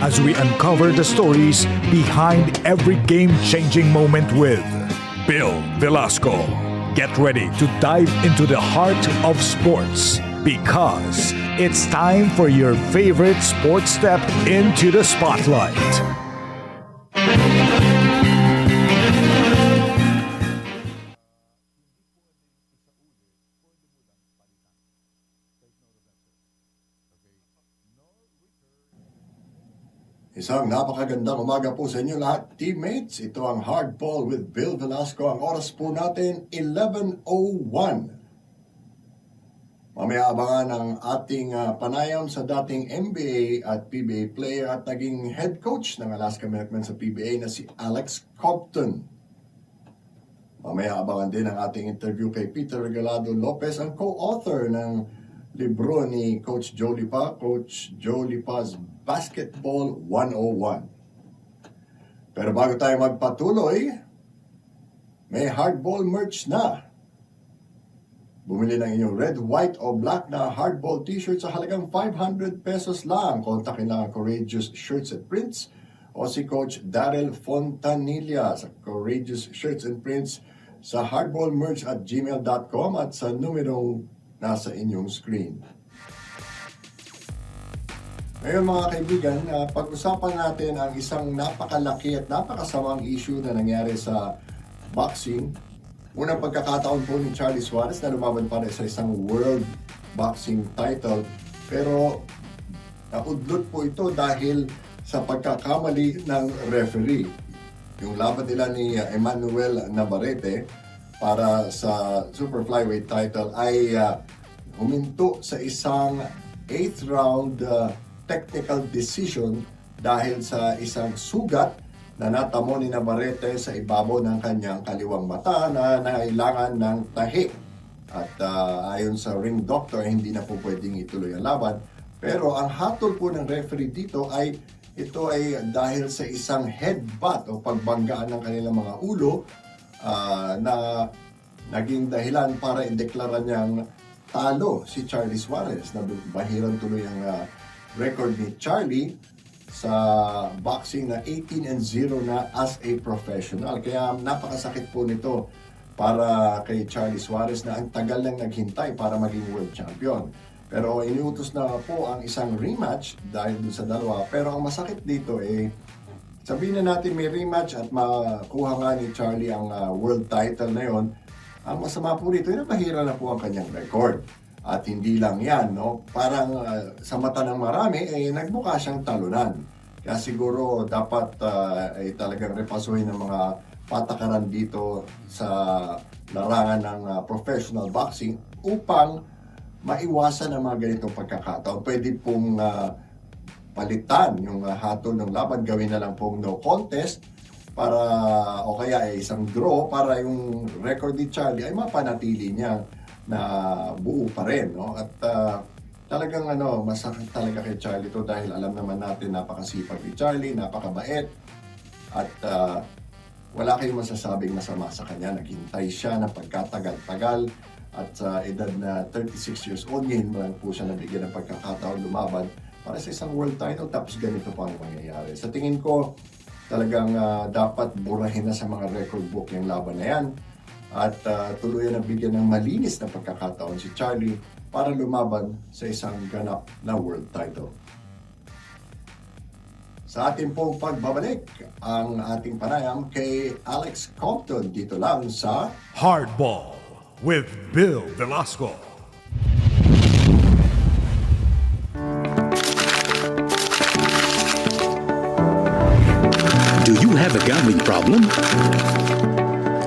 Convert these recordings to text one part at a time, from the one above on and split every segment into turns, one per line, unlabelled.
as we uncover the stories behind every game-changing moment with Bill Velasco. Get ready to dive into the heart of sports because it's time for your favorite sports step into the spotlight.
Isang napakagandang umaga po sa inyo lahat, teammates. Ito ang Hardball with Bill Velasco. Ang oras po natin, 11:01. Mamaya abangan ang ating panayam sa dating NBA at PBA player at naging head coach ng Alaska Milkmen sa PBA na si Alex Compton. Mamaya abangan din ang ating interview kay Peter Regalado Lopez, ang co-author ng libro ni Coach Joe Lipa, Coach Joe Lipa's Basketball 101. Pero bago tayo magpatuloy, may hardball merch na. Bumili ng inyong red, white, o black na hardball t-shirt sa halagang 500 pesos lang. Kontakin lang ang Courageous Shirts and Prints o si Coach Daryl Fontanilla sa Courageous Shirts and Prints sa hardballmerch@gmail.com at sa numerong nasa inyong screen. Ngayon mga kaibigan, pag-usapan natin ang isang napakalaki at napakasamang issue na nangyari sa boxing. Unang pagkakataon po ni Charlie Suarez na lumaban para sa isang world boxing title. Pero naudlot po ito dahil sa pagkakamali ng referee. Yung laban nila ni Emmanuel Navarrete para sa super flyweight title ay huminto sa isang 8th round technical decision dahil sa isang sugat na natamo ni Navarrete sa ibabaw ng kanyang kaliwang mata na nangailangan ng tahi. At ayon sa ring doctor, hindi na po pwedeng ituloy ang laban. Pero ang hatol po ng referee dito ay ito ay dahil sa isang headbutt o pagbanggaan ng kanilang mga ulo na naging dahilan para ideklara niyang talo si Charlie Suarez. Nabahiran tuloy ang record ni Charlie sa boxing na 18-0 na as a professional. Kaya napakasakit po nito para kay Charlie Suarez na ang tagal nang naghintay para maging world champion. Pero iniutos na po ang isang rematch dahil dun sa dalawa. Pero ang masakit dito sabihin na natin may rematch at makuha nga ni Charlie ang world title na yon. Ang masama po dito, napahira na po ang kanyang record. At hindi lang yan, no? Parang sa mata ng marami, nagbuka siyang talunan. Kaya siguro dapat talagang repasuhin ng mga patakaran dito sa larangan ng professional boxing upang maiwasan ang mga ganitong pagkakataon. Pwede pong palitan yung hatol ng laban, gawin na lang pong no contest para o kaya isang draw para yung record ni Charlie ay mapanatili niya na buo pa rin, no? At talagang masakit talaga kay Charlie to dahil alam naman natin napakasipag ni Charlie, napakabait at wala kayong masasabing masama sa kanya. Naghintay siya na pagkatagal-tagal at sa edad na 36 years old, ngayon mo lang po siya nabigyan ng pagkakataon lumaban para sa isang world title tapos ganito pa ang mangyayari. Sa tingin ko, talagang dapat burahin na sa mga record book yung laban na yan at tuluyan na bigyan ng malinis na pagkakataon si Charlie para lumaban sa isang ganap na world title. Sa ating pong pagbabalik, ang ating panayam kay Alex Compton dito lang sa
Hardball with Bill Velasco.
Do you have a gambling problem?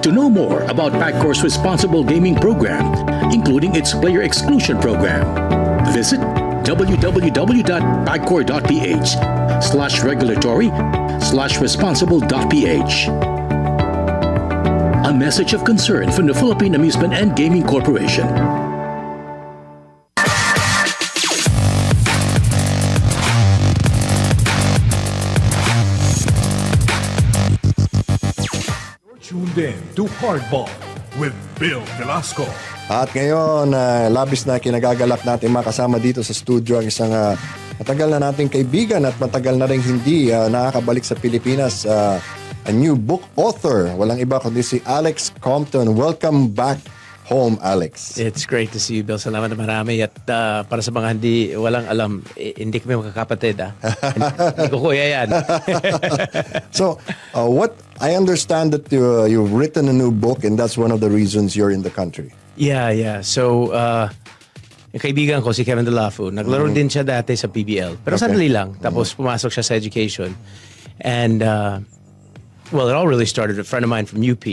To know more about PAGCOR's responsible gaming program, including its player exclusion program, visit www.pagcor.ph/regulatory/responsible.ph. A message of concern from the Philippine Amusement and Gaming Corporation.
Tuned in to Hardball with Bill Velasco.
At ngayon, labis na kinagagalak natin makasama dito sa studio ang isang Matagal na nating kaibigan at matagal na rin hindi nakakabalik sa Pilipinas. A new book author. Walang iba kundi si Alex Compton. Welcome back home, Alex.
It's great to see you, Bill. Salamat na marami. At para sa mga walang alam, hindi kami magkakapatid. Hindi ko kuya yan.
So, I understand that you've written a new book and that's one of the reasons you're in the country.
Yeah. So, yung kaibigan ko, si Kevin Delafu, naglaro din siya dati sa PBL. Pero sandali lang. Tapos pumasok siya sa education. And, well, it all really started. A friend of mine from UP,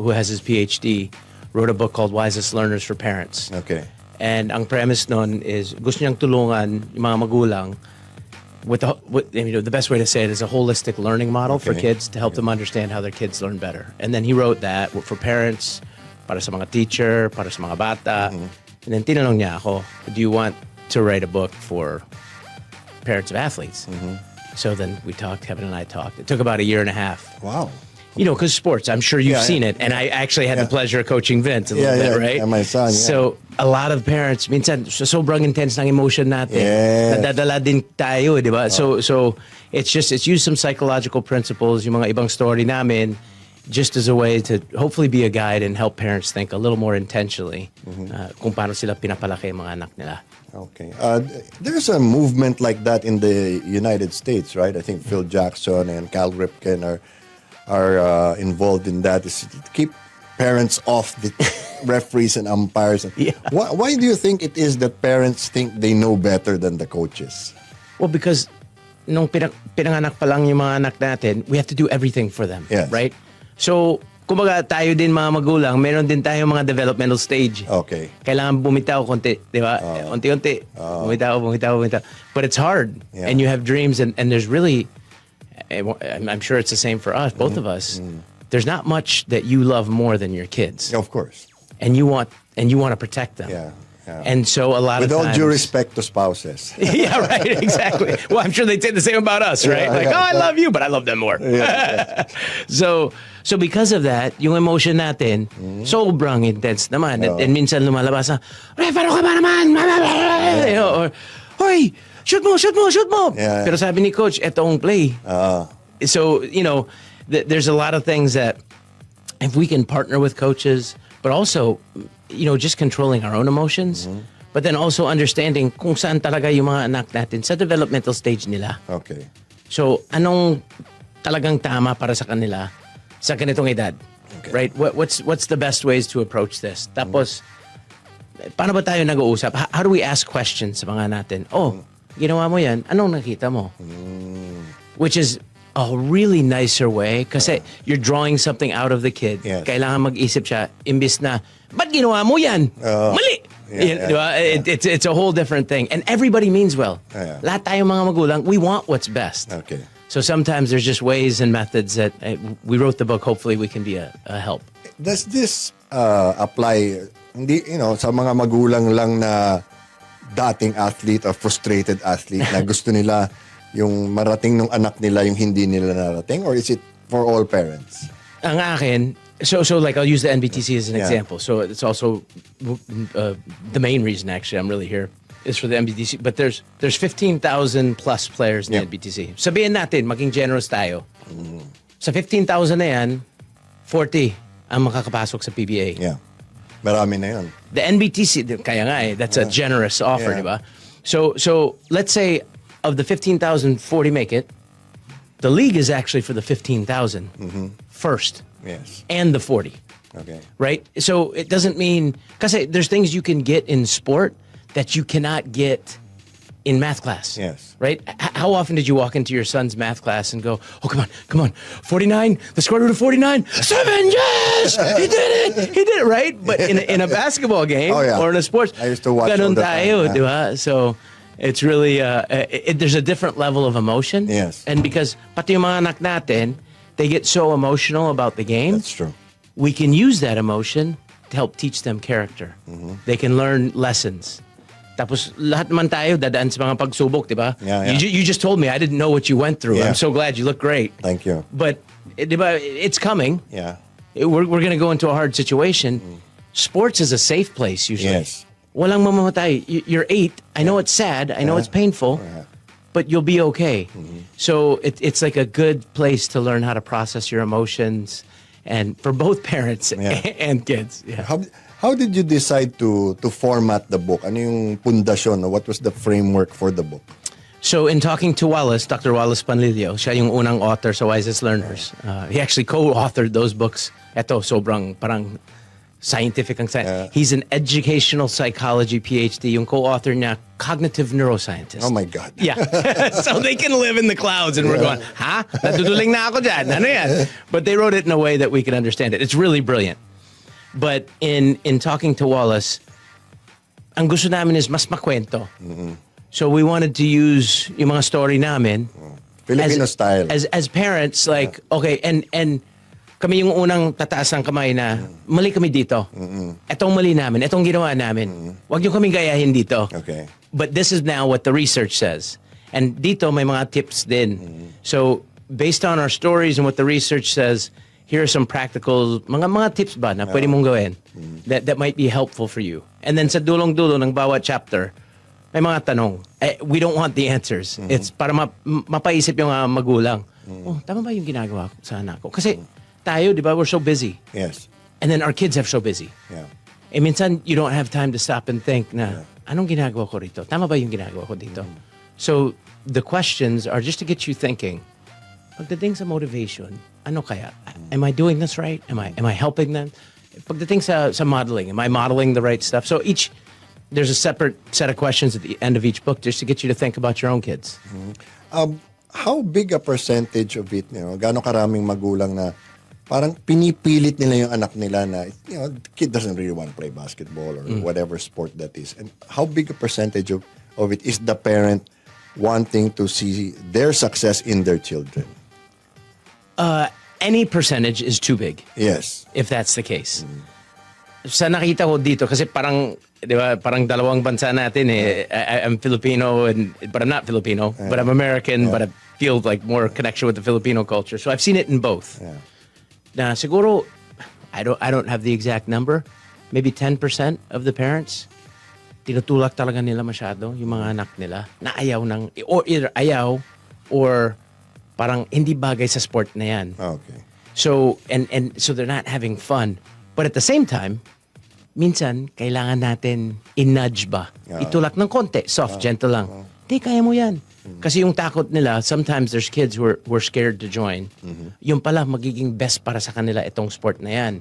who has his PhD, wrote a book called Wisest Learners for Parents.
Okay.
And ang premise nun is gusto niyang tulungan yung mga magulang with the best way to say it is a holistic learning model for kids to help them understand how their kids learn better. And then he wrote that for parents, para sa mga teacher, para sa mga bata. And then tinanong niya ako, do you want to write a book for parents of athletes? So then we talked, Kevin and I talked. It took about 1.5 years.
Wow.
You know, because sports, I'm sure you've seen it. And I actually had the pleasure of coaching Vince a little bit, right?
And my son,
So a lot of parents, minsan, sobrang intense ng emotion natin.
Yes.
Nadadala din tayo, di ba? So it's used some psychological principles, yung mga ibang story namin, just as a way to hopefully be a guide and help parents think a little more intentionally kung paano sila pinapalaki ang mga anak nila.
Okay. There's a movement like that in the United States, right? I think Phil Jackson and Cal Ripken are involved in that. Is to keep parents off the referees and umpires. Why do you think it is that parents think they know better than the coaches?
Well, because nung pinanganak pa lang yung mga anak natin, we have to do everything for them, right? So, kumbaga tayo din mga magulang, meron din tayo mga developmental stage.
Okay.
Kailangan bumitaw konti, di ba? Unti-unti. Bumitaw. But it's hard. And you have dreams and there's really, I'm sure it's the same for us, both of us. There's not much that you love more than your kids.
Of course.
And you want to protect them.
Yeah.
And so a lot
of
times...
With all due respect to spouses.
Yeah, right, exactly. Well, I'm sure they'd say the same about us, right? I love you, but I love them more. So because of that, yung emotion natin, sobrang intense naman. And minsan lumalabas na, "Refero ka ba naman?" Or, "Hoy, shoot mo. Pero sabi ni coach, etong play. So, there's a lot of things that if we can partner with coaches, but also, just controlling our own emotions, but then also understanding kung saan talaga yung mga anak natin sa developmental stage nila.
Okay.
So, anong talagang tama para sa kanila sa ganitong edad? Okay. Right? What's the best ways to approach this? Tapos, paano ba tayo nag-uusap? How do we ask questions sa mga natin? Oh, ginawa mo yan, anong nakita mo? Which is a really nicer way kasi you're drawing something out of the kid. Kailangan mag-isip siya, imbis na, ba't ginawa mo yan? Mali! It's a whole different thing. And everybody means well. Lahat tayong mga magulang, we want what's best.
Okay.
So sometimes there's just ways and methods that we wrote the book, hopefully we can be a help.
Does this apply, sa mga magulang lang na dating athlete or frustrated athlete na gusto nila yung marating ng anak nila yung hindi nila narating, or is it for all parents?
Ang akin, so like I'll use the NBTC as an example. So it's also the main reason actually I'm really here is for the NBTC. But there's 15,000 plus players in the NBTC. Sabihin natin, maging generous tayo. Sa 15,000 na yan, 40 ang makakapasok sa PBA.
Yeah. Marami na yun.
The NBTC, kaya nga that's a generous offer, di ba? So let's say of the 15,000, 40 make it. The league is actually for the 15,000 first.
Yes.
And the 40.
Okay.
Right? So it doesn't mean, kasi there's things you can get in sport that you cannot get in math class.
Yes.
Right? How often did you walk into your son's math class and go, oh, come on, 49, the square root of 49, 7, yes! He did it, right? But in a basketball game or in a sports,
I used to watch all the
tayo,
time.
di ba? So it's really, there's a different level of emotion.
Yes.
And because pati yung mga anak natin, they get so emotional about the game.
That's true.
We can use that emotion to help teach them character. They can learn lessons. Tapos lahat naman tayo dadaan sa mga pagsubok, di ba? You just told me I didn't know what you went through. I'm so glad you look great.
Thank you.
But di ba, it's coming.
Yeah.
We're going to go into a hard situation. Sports is a safe place usually.
Yes.
Walang mamamatay. You're 8. I know it's sad. I know it's painful. but you'll be okay. So it's like a good place to learn how to process your emotions, and for both parents and kids. Yeah.
How did you decide to format the book? Ano yung pundasyon? What was the framework for the book?
So in talking to Wallace, Dr. Wallace Panlilio, siya yung unang author sa Wisest Learners. He actually co-authored those books. Ito, sobrang parang scientific ang science. He's an educational psychology PhD. Yung co-author niya, cognitive neuroscientist.
Oh my God.
Yeah. So they can live in the clouds and we're going, ha? Natutuling na ako dyan. Ano yan? But they wrote it in a way that we can understand it. It's really brilliant. But in talking to Wallace, ang gusto namin is mas makwento. So we wanted to use yung mga story namin
Filipino style.
As parents, like, okay, and kami yung unang tataas ng kamay na mali kami dito. Etong mali namin, etong ginawa namin. Huwag niyo kaming gayahin dito.
Okay.
But this is now what the research says. And dito may mga tips din. So based on our stories and what the research says, here are some practical mga tips ba na pwede mong gawin that might be helpful for you. And then sa dulong-dulo ng bawat chapter, may mga tanong. We don't want the answers. It's para mapaisip yung magulang. Oh, tama ba yung ginagawa ko sa anak ko? Kasi tayo, di ba, we're so busy.
Yes.
And then our kids are so busy.
Yeah.
Eh minsan, you don't have time to stop and think na, anong ginagawa ko rito? Tama ba yung ginagawa ko dito? So, the questions are just to get you thinking, pagdating sa motivation, ano kaya? Am I doing this right? Am I helping them? Pagdating sa modeling, am I modeling the right stuff? So there's a separate set of questions at the end of each book just to get you to think about your own kids.
How big a percentage of it, gaano karaming magulang na parang pinipilit nila yung anak nila na, the kid doesn't really want to play basketball or whatever sport that is. And how big a percentage of it is the parent wanting to see their success in their children?
Any percentage is too big.
Yes.
If that's the case. Sa nakita ko dito, kasi parang, di ba, parang dalawang bansa natin eh. I'm Filipino, but I'm not Filipino. But I'm American, but I feel like more connection with the Filipino culture. So I've seen it in both.
Yeah.
Na siguro, I don't have the exact number. Maybe 10% of the parents, tinutulak talaga nila masyado yung mga anak nila na ayaw or either ayaw or parang hindi bagay sa sport na yan.
Okay.
So, and so they're not having fun. But at the same time, minsan, kailangan natin i-nudge ba? Itulak ng konti, soft, gentle lang. Di, kaya mo yan. Kasi yung takot nila, sometimes there's kids who are scared to join. Yung pala, magiging best para sa kanila itong sport na yan.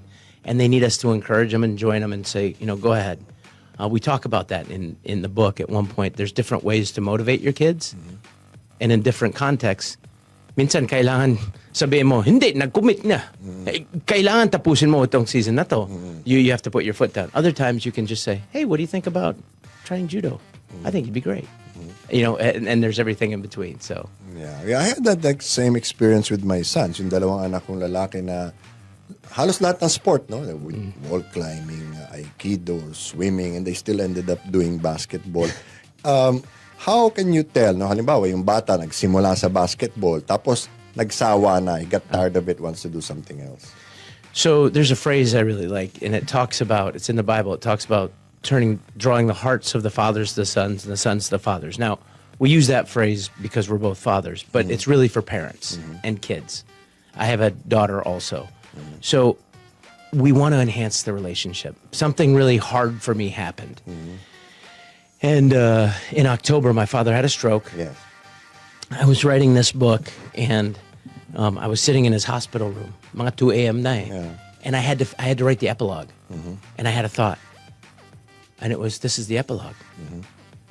And they need us to encourage them and join them and say, go ahead. We talk about that in the book at one point. There's different ways to motivate your kids. And in different contexts. Minsan, kailangan sabihin mo, hindi, nag-commit na. Kailangan tapusin mo itong season na to. You have to put your foot down. Other times, you can just say, hey, what do you think about trying judo? I think you'd be great. And there's everything in between. So
Yeah, I had that same experience with my sons. Yung dalawang anak kong lalaki na halos lahat ng sport, no? Wall climbing, aikido, swimming, and they still ended up doing basketball. How can you tell, no? Halimbawa, yung bata nagsimula sa basketball, tapos nagsawa na, he got tired of it, wants to do something else.
So there's a phrase I really like, and it talks about, it's in the Bible, it talks about drawing the hearts of the fathers to the sons and the sons to the fathers. Now, we use that phrase because we're both fathers, but it's really for parents and kids. I have a daughter also. So we want to enhance the relationship. Something really hard for me happened. And in October, my father had a stroke.
Yes.
I was writing this book, and I was sitting in his hospital room. Mga 2 a.m. na eh.
Yeah.
And I had to write the epilogue. And I had a thought. And it was, this is the epilogue.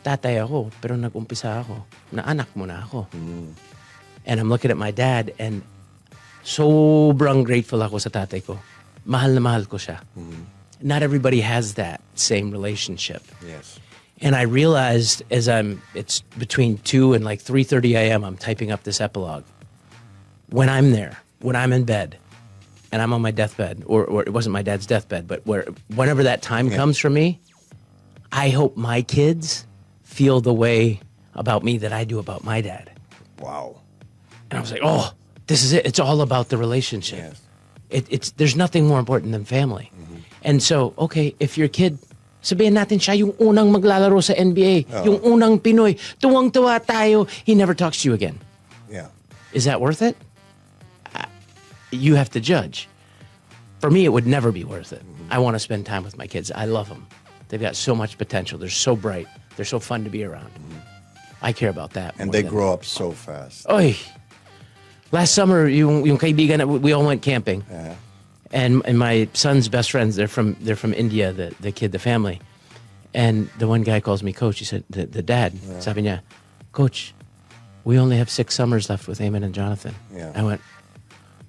Tatay ako, pero nag-umpisa ako. Naanak mo na ako. And I'm looking at my dad, and sobrang grateful ako sa tatay ko. Mahal na mahal ko siya. Not everybody has that same relationship.
Yes.
And I realized it's between 2 and like 3:30 a.m. I'm typing up this epilogue. When I'm there, when I'm in bed, and I'm on my deathbed, or it wasn't my dad's deathbed, but whenever that time comes for me, I hope my kids feel the way about me that I do about my dad.
Wow.
And I was like, oh, this is it. It's all about the relationship.
Yes.
There's nothing more important than family. And so, okay, if your kid Sabihin natin siya yung unang maglalaro sa NBA, yung unang Pinoy. Tuwang-tuwa tayo. He never talks to you again.
Yeah.
Is that worth it? You have to judge. For me, it would never be worth it. I want to spend time with my kids. I love them. They've got so much potential. They're so bright. They're so fun to be around. I care about that.
And
more
they
than-
grow up so fast.
Oy! Last summer, yung kaibigan, we all went camping.
Yeah.
And my son's best friends, they're from India, the family. And the one guy calls me coach. He said, the dad, sabi niya, Coach, we only have 6 summers left with Eamon and Jonathan.
Yeah.
I went,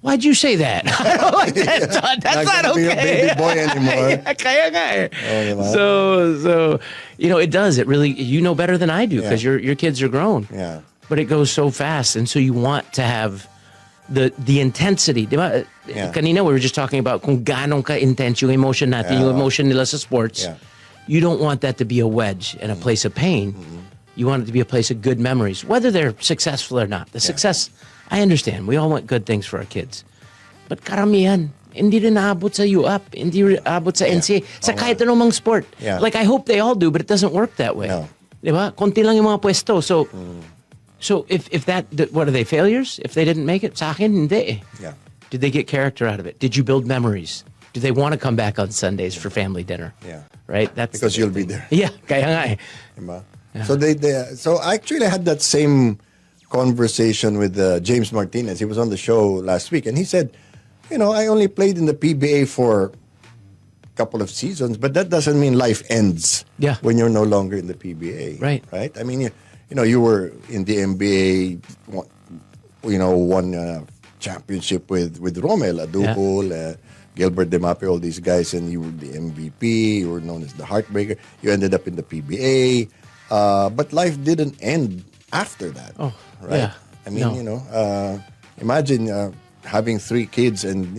why'd you say that? I don't like that, Todd. That's
Not
not
gonna be a
okay.
baby boy anymore.
Yeah, kaya nga eh.
diba?
So, it does. It really, you know better than I do because your kids are grown.
Yeah.
But it goes so fast. And so you want to have the intensity. Diba?
Yeah.
Kanina, we were just talking about kung ganong ka-intense yung emotion natin, yung emotion nila sa sports.
Yeah.
You don't want that to be a wedge and a place of pain. You want it to be a place of good memories, whether they're successful or not. The success, I understand. We all want good things for our kids. But karamihan, hindi rin naabot sa UAP, hindi rin naabot sa NCAA, sa kahit anumang sport.
Yeah.
Like, I hope they all do, but it doesn't work that way.
No.
Diba? Konti lang yung mga pwesto. So if that, what are they, failures? If they didn't make it, sa akin, hindi eh.
Yeah.
Did they get character out of it? Did you build memories? Do they want to come back on Sundays for family dinner?
Yeah.
Right? That's
Because
the
you'll
big
be
thing.
there.
Yeah, kaya nga eh.
Diba? So actually I had that same conversation with James Martinez. He was on the show last week, and he said, I only played in the PBA for a couple of seasons, but that doesn't mean life ends
Yeah.
when you're no longer in the PBA.
Right.
Right? I mean, you were in the NBA, won a championship with Romel, Adupol, Gilbert Demape, all these guys, and you were the MVP, you were known as the Heartbreaker. You ended up in the PBA, but life didn't end after that.
Oh,
right?
yeah.
I mean,
No.
imagine having 3 kids and,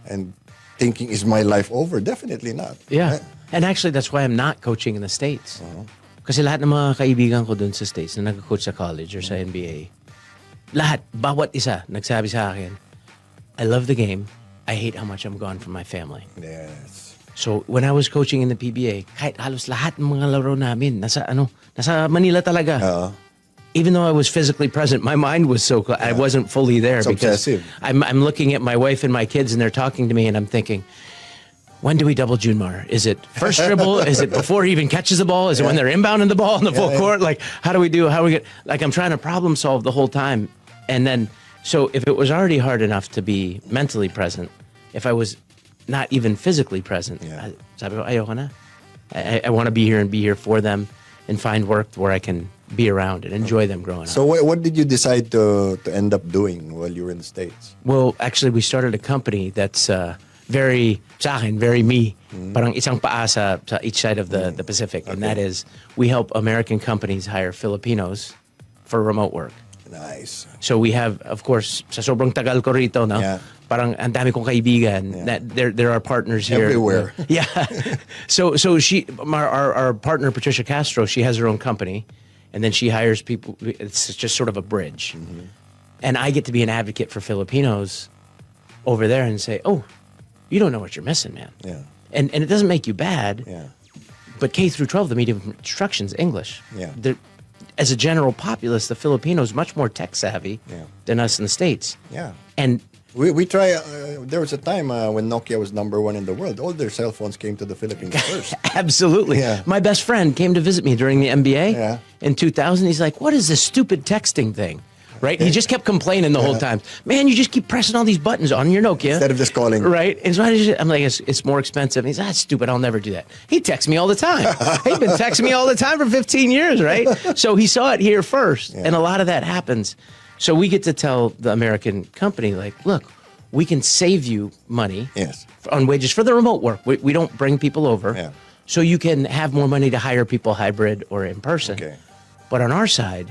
and thinking, is my life over? Definitely not.
Yeah.
Right?
And actually, that's why I'm not coaching in the States. Kasi lahat ng mga kaibigan ko dun sa States na nag-coach sa college or sa NBA, lahat, bawat isa, nagsabi sa akin, I love the game. I hate how much I'm gone from my family.
Yes.
So when I was coaching in the PBA, kahit halos lahat ng mga laro namin, nasa Manila talaga. Even though I was physically present, my mind was so close. I wasn't fully there
It's
because
obsessive.
I'm looking at my wife and my kids, and they're talking to me, and I'm thinking, when do we double Junmar? Is it first dribble? Is it before he even catches the ball? Is it when they're inbounding the ball in the full court? Like, how do we get? Like, I'm trying to problem solve the whole time, and then so if it was already hard enough to be mentally present, if I was not even physically present, sabi ko, ayoko na. I want to be here and be here for them, and find work where I can be around and enjoy them growing up.
So what did you decide to end up doing while you were in the States?
Well, actually, we started a company that's very, sa akin, very me. Parang isang paa sa each side of the Pacific. And that is, we help American companies hire Filipinos for remote work.
Nice.
So we have, of course, sa sobrang tagal ko rito, no?
Yeah.
Parang ang dami kong kaibigan. That there are partners here.
Everywhere.
Yeah. So our partner, Patricia Castro, she has her own company. And then she hires people. It's just sort of a bridge. And I get to be an advocate for Filipinos over there and say, oh, you don't know what you're missing, man.
Yeah.
And it doesn't make you bad.
Yeah.
But K through 12, the medium of instruction's English.
Yeah.
As a general populace, the Filipinos much more tech savvy than us in the States.
Yeah.
And
We try. There was a time when Nokia was #1 in the world. All their cell phones came to the Philippines first.
absolutely.
Yeah.
My best friend came to visit me during the MBA
Yeah.
in 2000. He's like, what is this stupid texting thing? Right? He just kept complaining the whole time. Man, you just keep pressing all these buttons on your Nokia.
Instead of just calling.
Right? And so I'm like, it's more expensive. And he's like, that's stupid. I'll never do that. He texts me all the time. He's been texting me all the time for 15 years, right? So he saw it here first. And a lot of that happens. So we get to tell the American company, like, look, we can save you money on wages for the remote work. We don't bring people over.
Yeah.
So you can have more money to hire people hybrid or in person.
Okay.
But on our side,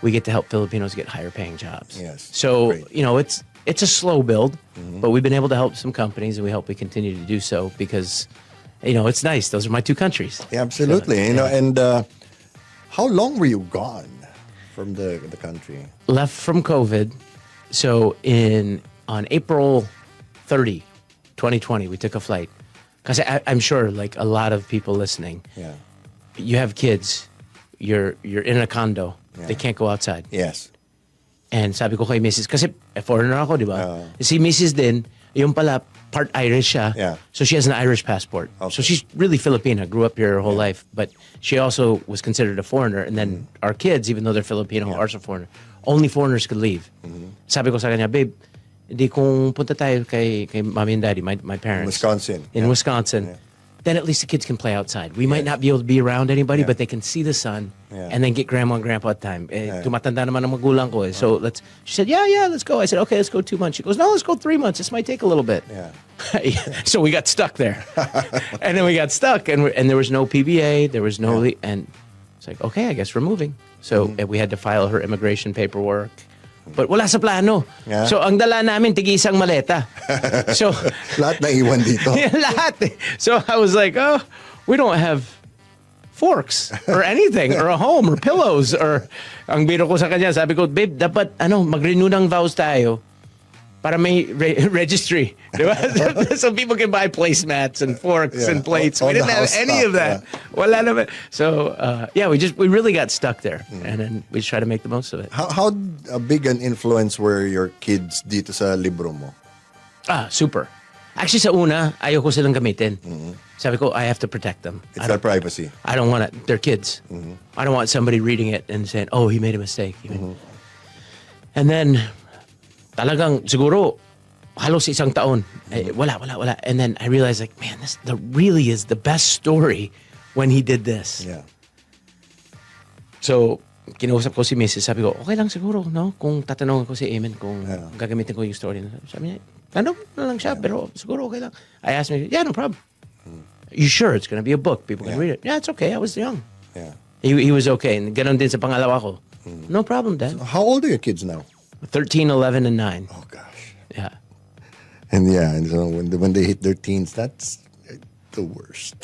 we get to help Filipinos get higher paying jobs.
Yes.
So,
Great.
it's a slow build, but we've been able to help some companies, and we hope we continue to do so because, it's nice. Those are my 2 countries.
Yeah, absolutely. And how long were you gone from the country?
Left from COVID. So on April 30, 2020, we took a flight. Because I'm sure, like a lot of people listening,
Yeah.
you have kids, you're in a condo, they can't go outside.
Yes.
And sabi ko kay Mrs. Kasi foreigner ako, di ba? Si Mrs. din, yung pala, part Irish siya.
Yeah.
So she has an Irish passport.
Okay.
So she's really Filipina, grew up here her whole life. But she also was considered a foreigner. And then our kids, even though they're Filipino, are also foreigner. Only foreigners could leave. Sabi ko sa kanya, babe, hindi kung punta tayo kay mommy and daddy, my parents.
Wisconsin.
In Wisconsin. Then at least the kids can play outside. We might not be able to be around anybody, but they can see the sun and then get grandma and grandpa time. Tumatanda naman ang magulang ko. So she said, yeah, let's go. I said, okay, let's go 2 months. She goes, no, let's go 3 months. This might take a little bit.
Yeah.
So we got stuck there. And then we got stuck and there was no PBA. There was no, and it's like, okay, I guess we're moving. So we had to file her immigration paperwork. But wala sa plano.
Yeah.
So ang dala namin, tig-isang maleta. So
Lahat na iwan dito.
lahat. So I was like, oh, we don't have forks or anything or a home or pillows or ang biro ko sa kanya, sabi ko, babe, dapat mag-renew ng vows tayo para may registry. Diba? So people can buy placemats and forks and plates.
All
We didn't
the
have
house
any
stuff,
of that. Wala naman. So we really got stuck there and then we just try to make the most of it.
How big an influence were your kids dito sa libro mo?
Super. Actually, sa una, ayoko silang gamitin. Sabi ko, I have to protect them.
It's their privacy.
I don't want it. They're kids. I don't want somebody reading it and saying, oh, he made a mistake. And then, talagang siguro, halos isang taon. Wala. And then I realized, like, man, this really is the best story when he did this.
Yeah.
So, kinausap ko si Mrs. Sabi ko, okay lang siguro, no? Kung tatanungin ko si Eamon kung gagamitin ko yung story. Sabi niya, tanong na lang siya, pero siguro okay lang. I asked him, yeah, no problem. You sure it's going to be a book? People can read it. Yeah, it's okay. I was young.
Yeah.
He was okay. And ganon din sa pangalawa ko. No problem, Dad.
How old are your kids now?
13, 11, and 9.
Oh gosh.
Yeah.
And so when they hit their teens, that's the worst.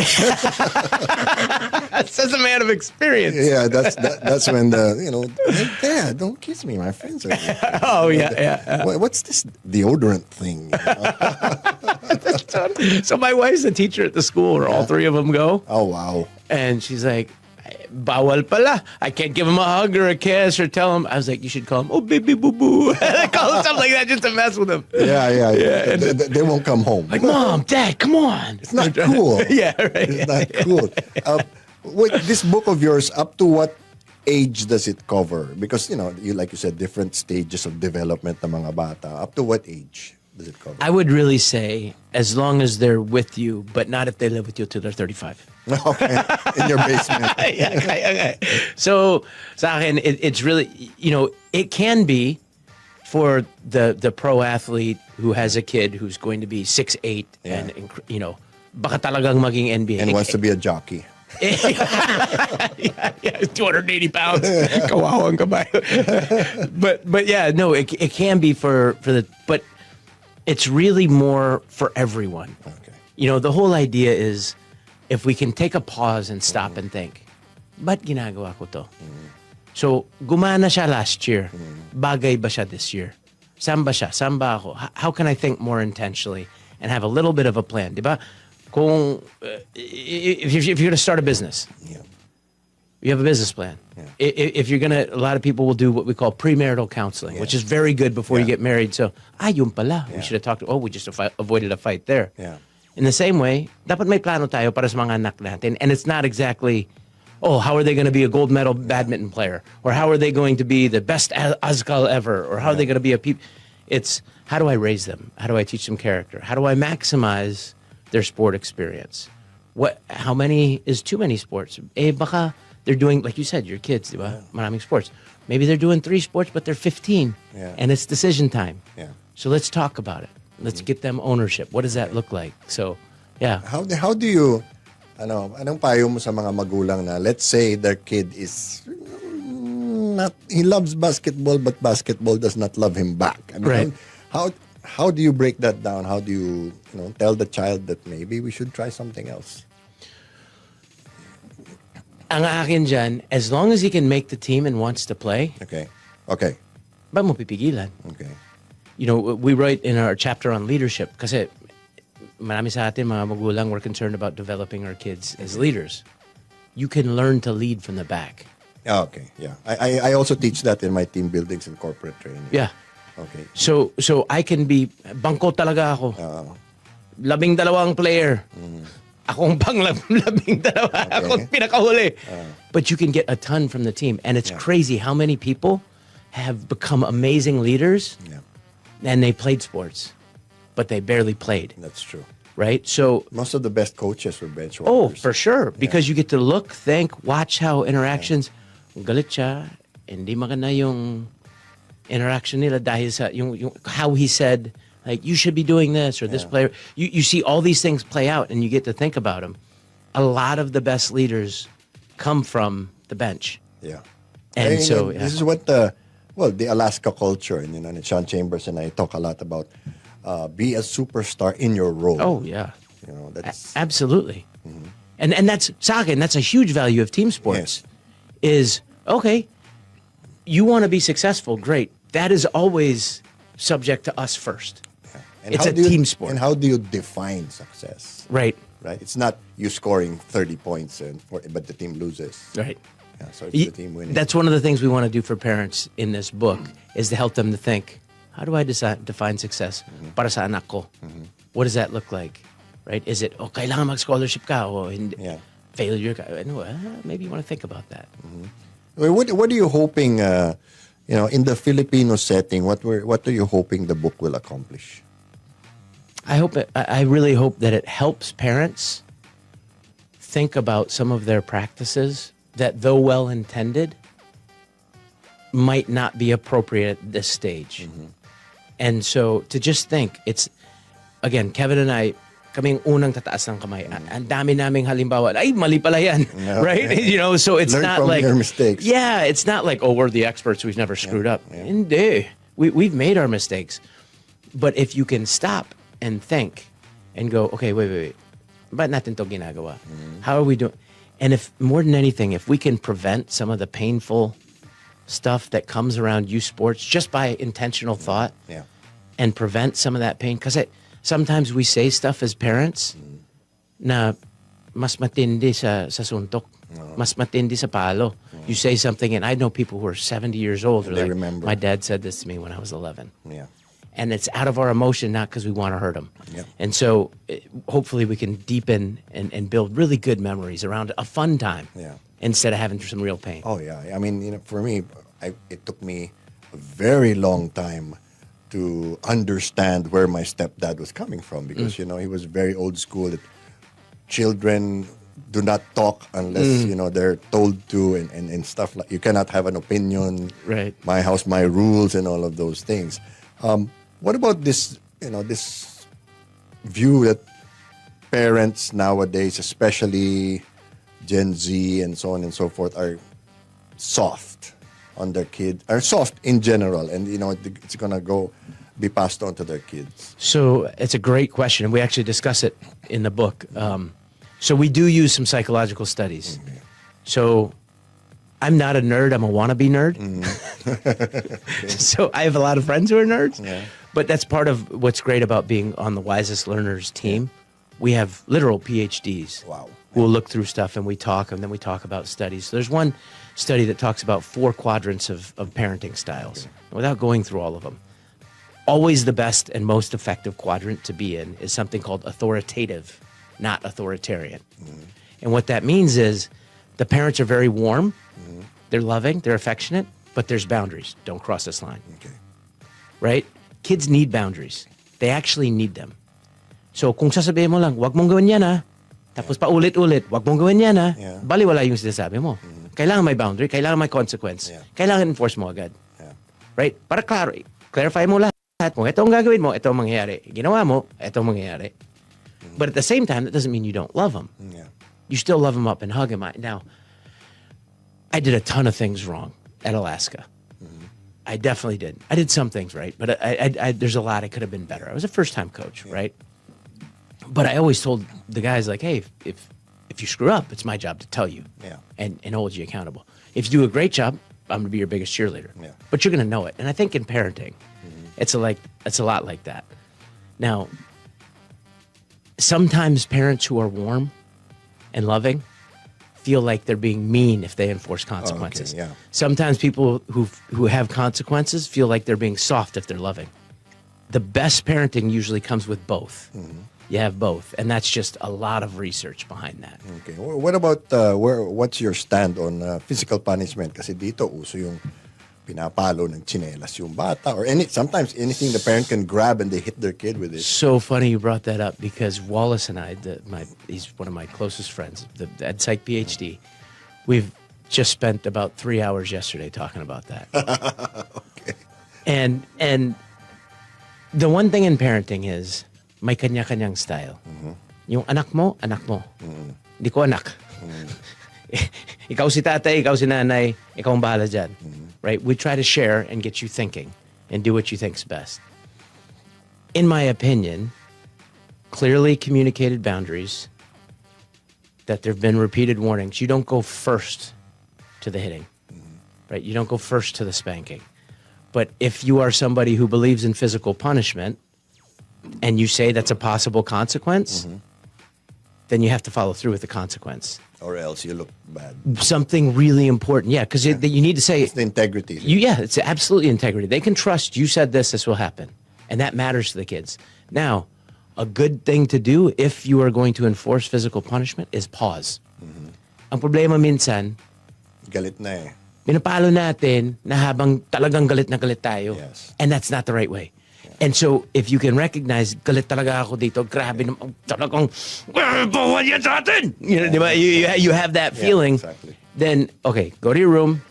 Says a man of experience.
Yeah, that's when hey, Dad, don't kiss me. My friends are.
Oh yeah.
What's this deodorant thing?
So my wife's a teacher at the school where all three of them go.
Oh wow.
And she's like, bawal pala. I can't give him a hug or a kiss or tell him. I was like, you should call him, oh, baby boo boo. I call him something like that just to mess with him.
Yeah. They won't come home.
Like, Mom, Dad, come on.
It's not cool.
Yeah, right.
It's not cool. This book of yours, up to what age does it cover? Because, like you said, different stages of development ng mga bata. Up to what age does it cover?
I would really say as long as they're with you, but not if they live with you till they're 35.
Okay. In your basement.
Okay. So, sa akin, it's really, it can be for the pro athlete who has a kid who's going to be 6'8" and, baka talagang maging NBA.
And wants to be a jockey.
yeah, 280 pounds. Kawawang kabayo. But yeah, no, it can be for but it's really more for everyone.
Okay.
The whole idea is if we can take a pause and stop and think, ba't ginagawa ko to? So, gumana siya last year. Bagay ba siya this year? Saan ba siya? Saan ba ako? How can I think more intentionally and have a little bit of a plan? Diba? Kung, if you're going to start a business, you have a business plan. Yeah. If you're going to, a lot of people will do what we call premarital counseling, which is very good before you get married. So, yun pala. We should have talked, we just avoided a fight there.
Yeah.
In the same way, dapat may plano tayo para sa mga anak natin. And it's not exactly, how are they going to be a gold medal badminton player? Or how are they going to be the best Azkal ever? Or how are they going to be It's, how do I raise them? How do I teach them character? How do I maximize their sport experience? How many is too many sports? Baka they're doing, like you said, your kids, diba? Maraming sports. Maybe they're doing 3 sports, but they're 15.
Yeah.
And it's decision time.
Yeah.
So let's talk about it. Let's get them ownership. What does that look like? So, yeah.
How do you, anong payo mo sa mga magulang na, let's say their kid is he loves basketball, but basketball does not love him back.
Right.
How do you break that down? How do you, tell the child that maybe we should try something else?
Ang akin dyan, as long as he can make the team and wants to play,
Okay.
ba mo pipigilan?
Okay.
We write in our chapter on leadership kasi marami sa atin, mga magulang, we're concerned about developing our kids as leaders. You can learn to lead from the back.
Okay, yeah. I also teach that in my team buildings and corporate training.
Yeah.
Okay.
So I can be, bangko talaga ako. 12 ang player. Akong pang 12. Akong pinakahuli. But you can get a ton from the team. And it's crazy how many people have become amazing leaders and they played sports, but they barely played.
That's true.
Right? So
Most of the best coaches were bench
oh,
warmers.
for sure. Because you get to look, think, watch how interactions, galit siya, hindi maganda yung interaction nila dahil sa yung how he said, like, you should be doing this, or this player. You see all these things play out and you get to think about them. A lot of the best leaders come from the bench.
Yeah.
And so
this is what the Alaska culture, and and Sean Chambers and I talk a lot about be a superstar in your role.
Oh, yeah.
That's
Absolutely. And that's, sa akin, that's a huge value of team sports. Is, okay, you want to be successful, great. That is always subject to us first.
And
It's
how
a
do you-
team sport.
And how do you define success?
Right.
Right? It's not you scoring 30 points but the team loses.
Right.
Yeah, so it's the team winning.
That's one of the things we want to do for parents in this book is to help them to think, how do I define success para sa anak ko? What does that look like? Right? Is it, kailangan mag-scholarship ka o hindi, failure ka? Maybe you want to think about that.
What are you hoping, in the Filipino setting, what are you hoping the book will accomplish?
I really hope that it helps parents think about some of their practices that, though well-intended, might not be appropriate at this stage. And so to just think, it's, again, Kevin and I, kaming unang tataas ng kamay. Ang dami naming halimbawa, ay, mali pala yan. Right? So it's
Learn
not
from
like...
your mistakes.
Yeah, it's not like, we're the experts, we've never screwed up. Hindi. We've made our mistakes. But if you can stop and think and go, okay, wait. Ba't natin to ginagawa? How are we doing? And if, more than anything, if we can prevent some of the painful stuff that comes around youth sports just by intentional thought and prevent some of that pain. Because sometimes we say stuff as parents na mas matindi sa suntok, mas matindi sa palo. You say something, and I know people who are 70 years old.
They remember.
My dad said this to me when I was 11.
Yeah.
And it's out of our emotion, not because we want to hurt them.
Yep.
And so hopefully we can deepen and build really good memories around a fun time instead of having some real pain.
Oh, yeah. I mean, for me, it took me a very long time to understand where my stepdad was coming from because, he was very old school. That children do not talk unless, they're told to and stuff like, you cannot have an opinion.
Right.
My house, my rules, and all of those things. What about this, this view that parents nowadays, especially Gen Z and so on and so forth, are soft on their kids, are soft in general, and it's gonna be passed on to their kids?
So it's a great question, and we actually discuss it in the book. So we do use some psychological studies. So I'm not a nerd, I'm a wannabe nerd. So I have a lot of friends who are nerds. But that's part of what's great about being on the Wisest Learners team. We have literal PhDs who will look through stuff, and we talk, and then we talk about studies. So there's one study that talks about 4 quadrants of parenting styles, without going through all of them. Always the best and most effective quadrant to be in is something called authoritative, not authoritarian. And what that means is the parents are very warm, they're loving, they're affectionate, but there's boundaries. Don't cross this line. Right? Kids need boundaries. They actually need them. So kung sasabihin mo lang, wag mong gawin yan tapos paulit-ulit, wag mong gawin yan baliwala yung sinasabi mo. Kailangan may boundary, kailangan may consequence, kailangan enforce mo agad. Right? Para clarify mo lahat mo, ito ang gagawin mo, ito ang mangyayari. Ginawa mo, ito ang mangyayari. But at the same time, that doesn't mean you don't love them. You still love them up and hug them. Now, I did a ton of things wrong at Alaska. I definitely did. I did some things right, but I there's a lot I could have been better. I was a first-time coach, right? But I always told the guys, like, hey, if you screw up, it's my job to tell you and hold you accountable. If you do a great job, I'm going to be your biggest cheerleader. But you're going to know it. And I think in parenting, it's a lot like that. Now, sometimes parents who are warm and loving feel like they're being mean if they enforce consequences.
yeah.
Sometimes people who have consequences feel like they're being soft if they're loving. The best parenting usually comes with both. You have both, and that's just a lot of research behind that.
Okay. What about what's your stand on physical punishment? Kasi dito uso yung pinapalo ng tsinelas yung bata or sometimes anything the parent can grab and they hit their kid with it.
So funny you brought that up because Wallace and I, he's one of my closest friends, the Ed Psych PhD. We've just spent about 3 hours yesterday talking about that.
Okay.
And the one thing in parenting is may kanya-kanyang style. Yung anak mo. Hindi ko anak. Ikaw si tatay, ikaw si nanay, ikaw ang bahala dyan. Right? We try to share and get you thinking and do what you think's best. In my opinion, clearly communicated boundaries, that there have been repeated warnings. You don't go first to the hitting, right? You don't go first to the spanking. But if you are somebody who believes in physical punishment and you say that's a possible consequence, then you have to follow through with the consequence.
Or else you look bad.
Something really important. Yeah, because you need to say...
It's the integrity.
Yeah, it's absolutely integrity. They can trust you said this will happen. And that matters to the kids. Now, a good thing to do if you are going to enforce physical punishment is pause. Ang problema minsan,
Galit na eh.
pinapalo natin na habang talagang galit na galit tayo.
Yes.
And that's not the right way. And so, if you can recognize, galit talaga ako dito, grabe naman, talagang, bawal yan sa atin! You know, diba? You have that feeling.
Exactly.
Then, okay, go to your room.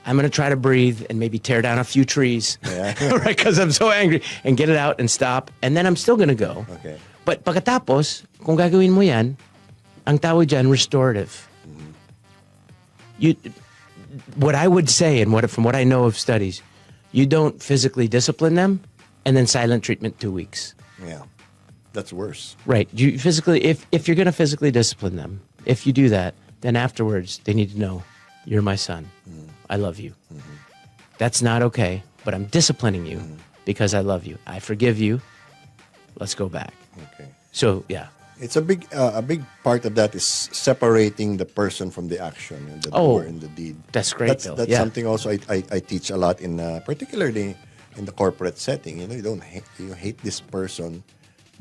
I'm going to try to breathe and maybe tear down a few trees.
Yeah.
Right? Because I'm so angry. And get it out and stop. And then I'm still going to go.
Okay.
But pagkatapos, kung gagawin mo yan, ang tawag dyan, restorative. What I would say, and from what I know of studies, you don't physically discipline them, and then silent treatment 2 weeks.
Yeah. That's worse.
Right. You physically, if you're going to physically discipline them, if you do that, then afterwards they need to know you're my son. I love you. That's not okay, but I'm disciplining you because I love you. I forgive you. Let's go back.
Okay.
So yeah.
It's a big part of that is separating the person from the action and the doer and the deed.
That's great, Bill.
That's
Yeah.
something also I teach a lot in particularly in the corporate setting. You know, you hate this person,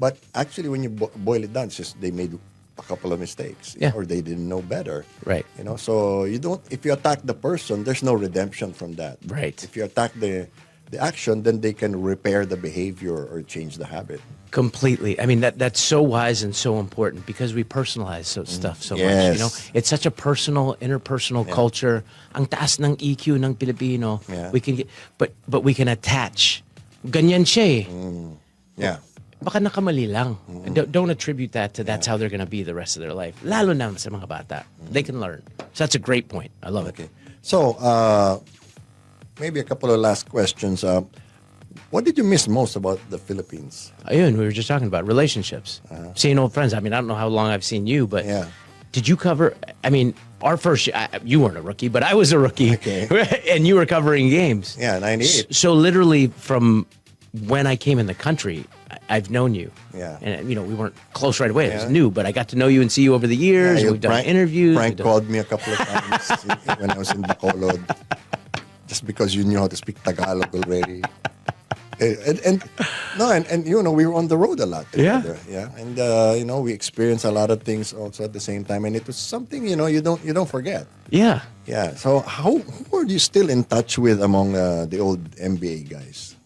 but actually when you boil it down, it's just they made a couple of mistakes
Yeah.
or they didn't know better.
Right.
You know, so you don't. If you attack the person, there's no redemption from that.
Right.
If you attack the action, then they can repair the behavior or change the habit.
Completely. I mean, that's so wise and so important because we personalize stuff so much.
Yes.
You know, it's such a personal, interpersonal culture. Ang taas ng EQ ng Pilipino.
Yeah.
We can get, but we can attach. Ganyan siya eh.
Yeah.
Baka nakamali lang. Don't attribute that to that's how they're going to be the rest of their life. Lalo na sa mga bata. They can learn. So that's a great point. I love it.
Okay. So, maybe a couple of last questions. What did you miss most about the Philippines?
Ayun, we were just talking about relationships. Seeing old friends. I mean, I don't know how long I've seen you, but
Yeah.
did you cover, I mean, our first, you weren't a rookie, but I was a rookie.
Okay.
And you were covering games.
Yeah, 98.
So literally from when I came in the country, I've known you.
Yeah.
And, you know, we weren't close right away. It was
Yeah.
new, but I got to know you and see you over the years.
Yeah,
We've done interviews.
Frank
we've done-
called me a couple of times when I was in Bacolod, just because you knew how to speak Tagalog already. And you know, we were on the road a lot together. Yeah. And you know, we experienced a lot of things also at the same time, and it was something, you know, you don't forget.
Yeah.
Yeah. So who are you still in touch with among the old NBA guys?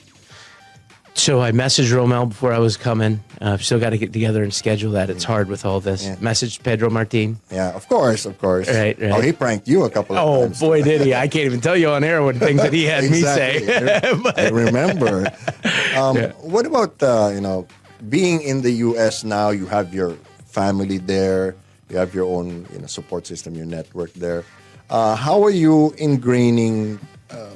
So I messaged Romel before I was coming. I've still got to get together and schedule that. It's hard with all this.
Yeah.
Messaged Pedro Martin.
Yeah, of course.
Right.
Oh, he pranked you a couple of
Oh,
times.
boy, did he. I can't even tell you on air what things that he had
Exactly.
me say.
I remember. What about, you know, being in the U.S. now, you have your family there, you have your own, you know, support system, your network there. How are you ingraining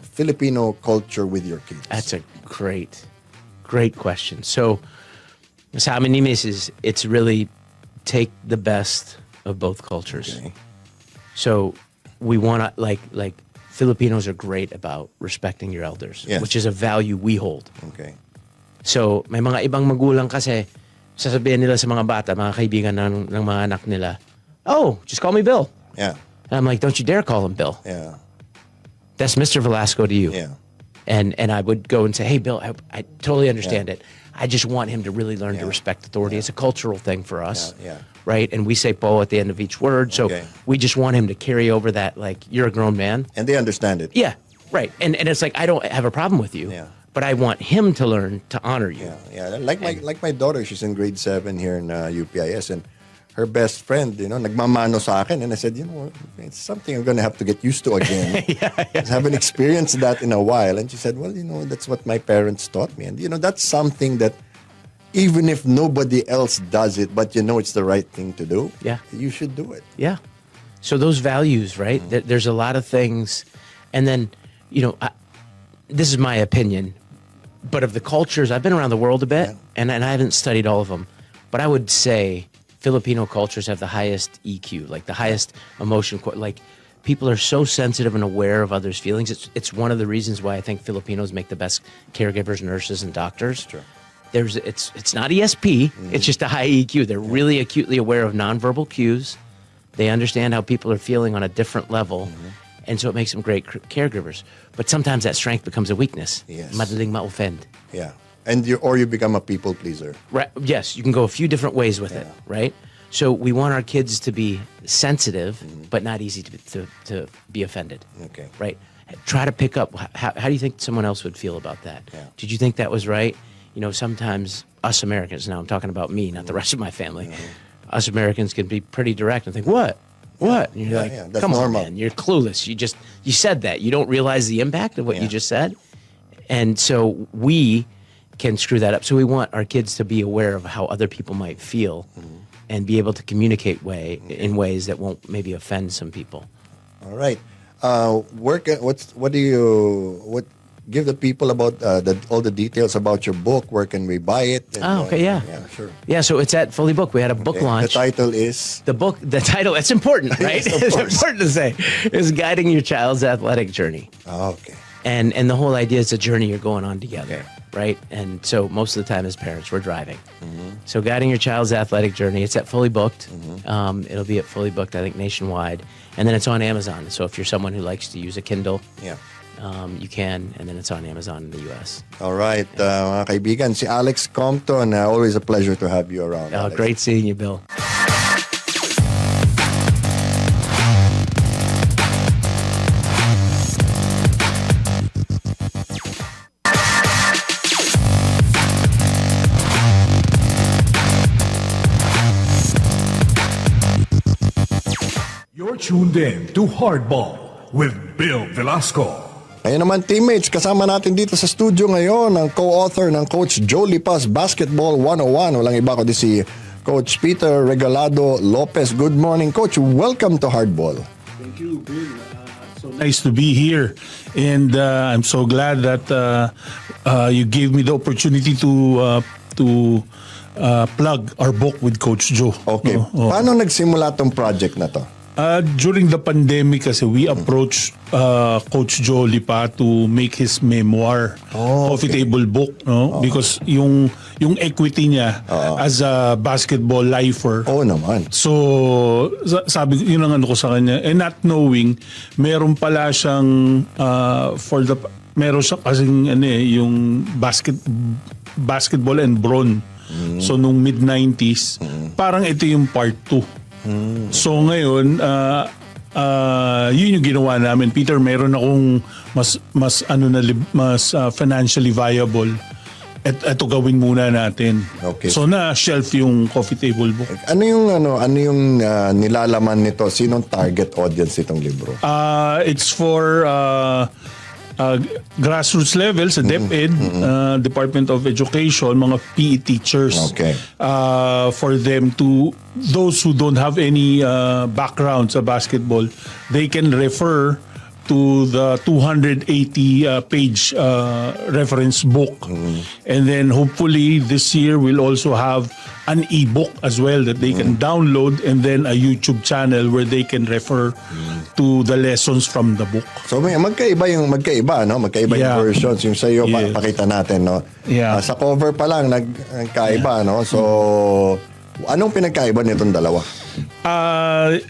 Filipino culture with your kids?
That's a great question. So, sa amin ni Mrs., it's really take the best of both cultures.
Okay.
So, we want to, like Filipinos are great about respecting your elders,
Yes.
which is a value we hold.
Okay.
So, may mga ibang magulang kasi sasabihin nila sa mga bata, mga kaibigan ng mga anak nila, oh, just call me Bill.
Yeah.
And I'm like, don't you dare call him Bill.
Yeah.
That's Mr. Velasco to you.
Yeah.
And I would go and say, hey, Bill, I totally understand it. I just want him to really learn to respect authority. It's a cultural thing for us, right? And we say po at the end of each word. So we just want him to carry over that, like, you're a grown man.
And they understand it.
Yeah, right. And it's like, I don't have a problem with you, but I want him to learn to honor you.
Yeah. Like my daughter, she's in grade 7 here in UPIS, and her best friend, nagmamano sa akin, and I said, it's something I'm going to have to get used to again. I haven't experienced that in a while. And she said, well, that's what my parents taught me. And, that's something that even if nobody else does it, but it's the right thing to do, you should do it.
Yeah. So those values, right? There's a lot of things. And then, this is my opinion, but of the cultures, I've been around the world a bit, and I haven't studied all of them, but I would say Filipino cultures have the highest EQ, like the highest emotion. Like, people are so sensitive and aware of others' feelings. It's one of the reasons why I think Filipinos make the best caregivers, nurses, and doctors.
Sure.
It's not ESP. It's just a high EQ. They're really acutely aware of nonverbal cues. They understand how people are feeling on a different level, and so it makes them great caregivers. But sometimes that strength becomes a weakness.
Yes.
Madaling ma-offend.
Yeah. And you become a people pleaser.
Right. Yes, you can go a few different ways with it, right? So we want our kids to be sensitive, but not easy to be offended.
Okay.
Right? Try to pick up, how do you think someone else would feel about that?
Yeah.
Did you think that was right? Sometimes us Americans, now I'm talking about me, not the rest of my family, us Americans can be pretty direct and think, what? And you're like,
that's
come
normal.
on, man, you're clueless. You said that. You don't realize the impact of what you just said. And so we can screw that up. So we want our kids to be aware of how other people might feel and be able to communicate in ways that won't maybe offend some people.
All right. Give the people about all the details about your book. Where can we buy it? And,
okay, yeah.
Yeah, sure.
Yeah, so it's at Fully Booked. We had a book launch.
The title is?
The title, it's important, right?
Yes, of
It's
course.
important to say, is Guiding Your Child's Athletic Journey.
Oh, okay.
And the whole idea is a journey you're going on together, right? And so most of the time as parents, we're driving. So Guiding Your Child's Athletic Journey, it's at Fully Booked. It'll be at Fully Booked, I think, nationwide. And then it's on Amazon. So if you're someone who likes to use a Kindle, you can. And then it's on Amazon in the U.S.
All right. Mga kaibigan, si Alex Compton, always a pleasure to have you around.
Oh,
Alex.
great seeing you, Bill.
You're tuned in to Hardball with Bill Velasco.
Ngayon naman, teammates, kasama natin dito sa studio ngayon ang co-author ng Coach Joe Lipas Basketball 101. Walang iba kundi si Coach Peter Regalado Lopez. Good morning, Coach. Welcome to Hardball.
Thank you, Bill. So nice to be here. And I'm so glad that you gave me the opportunity to plug our book with Coach Joe.
Okay.
No?
Paano nagsimula tong project na to?
During the pandemic kasi we approached Coach Joe Lipa to make his memoir, coffee table book, no? Because yung equity niya as a basketball lifer.
Oo naman.
So sabi yun ang ano ko sa kanya, and not knowing meron pala siyang meron siya kasing yung basketball and brawn. So nung mid-90s, parang ito yung part 2. So ngayon, yun yung ginawa namin. Peter, meron akong mas financially viable. Ito gawin muna natin.
Okay.
So na-shelf yung coffee table book.
Ano yung nilalaman nito? Sinong target audience itong libro?
It's for grassroots level sa DepEd, Department of Education, mga PE teachers.
Okay.
For them those who don't have any background sa basketball, they can refer to the 280-page reference book. And then hopefully this year we'll also have an e-book as well that they can download, and then a YouTube channel where they can refer to the lessons from the book.
So magkaiba, no? Magkaiba
Yeah.
yung versions. Yung sa iyo,
Yes.
pakita natin, no?
Yeah.
Sa cover pa lang, nagkaiba, no? So, anong pinagkaiba nitong dalawa?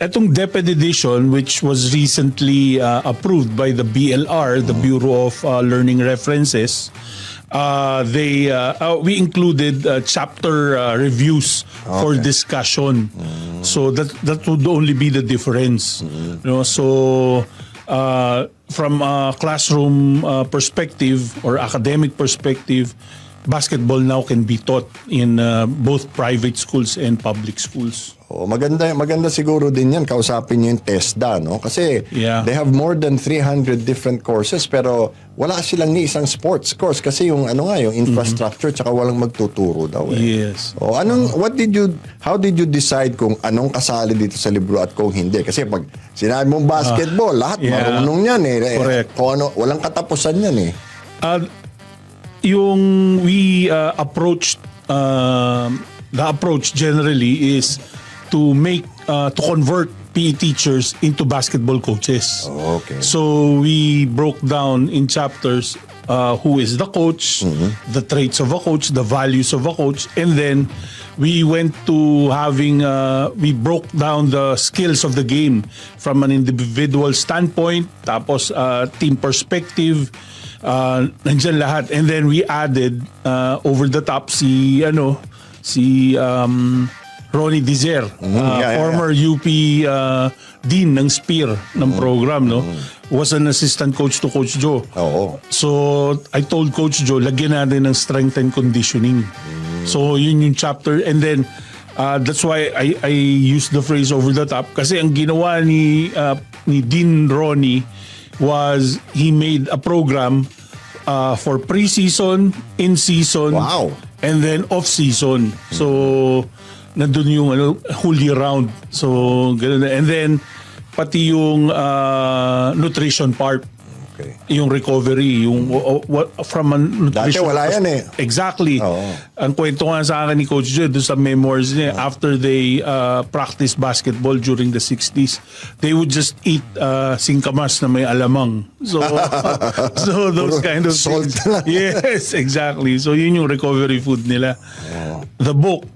Itong DepEd edition, which was recently approved by the BLR, the Bureau of Learning References, we included chapter reviews for discussion. So that would only be the difference. You know, so from a classroom perspective or academic perspective, basketball now can be taught in both private schools and public schools.
Oh, maganda siguro din yan, kausapin niyo yung TESDA, no? Kasi they have more than 300 different courses, pero wala silang ni isang sports course kasi yung yung infrastructure tsaka walang magtuturo daw.
Yes.
Oh, how did you decide kung anong kasali dito sa libro at kung hindi? Kasi pag sinabi mong basketball, lahat marunong yan eh.
Correct.
Kung walang katapusan yan eh.
We approached the approach generally is to convert PE teachers into basketball coaches.
Oh, okay.
So we broke down in chapters who is the coach, the traits of a coach, the values of a coach, and then we went to we broke down the skills of the game from an individual standpoint, tapos team perspective, nandyan lahat. And then we added over the top si Ronnie Dizer, former UP dean ng SPEAR ng program, no? Was an assistant coach to Coach Joe.
Oo.
So I told Coach Joe, lagyan natin ng strength and conditioning. So yun yung chapter, and then that's why I use the phrase over the top kasi ang ginawa ni Dean Ronnie was he made a program for pre-season, in-season, and then off-season. So nandun yung whole year round. So ganun. And then pati yung nutrition part. Okay. Yung recovery, yung from a nutrition.
Dati wala yan eh.
Exactly. Ang kwento nga sa akin ni Coach Joe doon sa memoirs niya, after they practice basketball during the 60s, they would just eat singkamas na may alamang. So those kind of
salt
things.
lang.
Yes, exactly. So yun yung recovery food nila. The book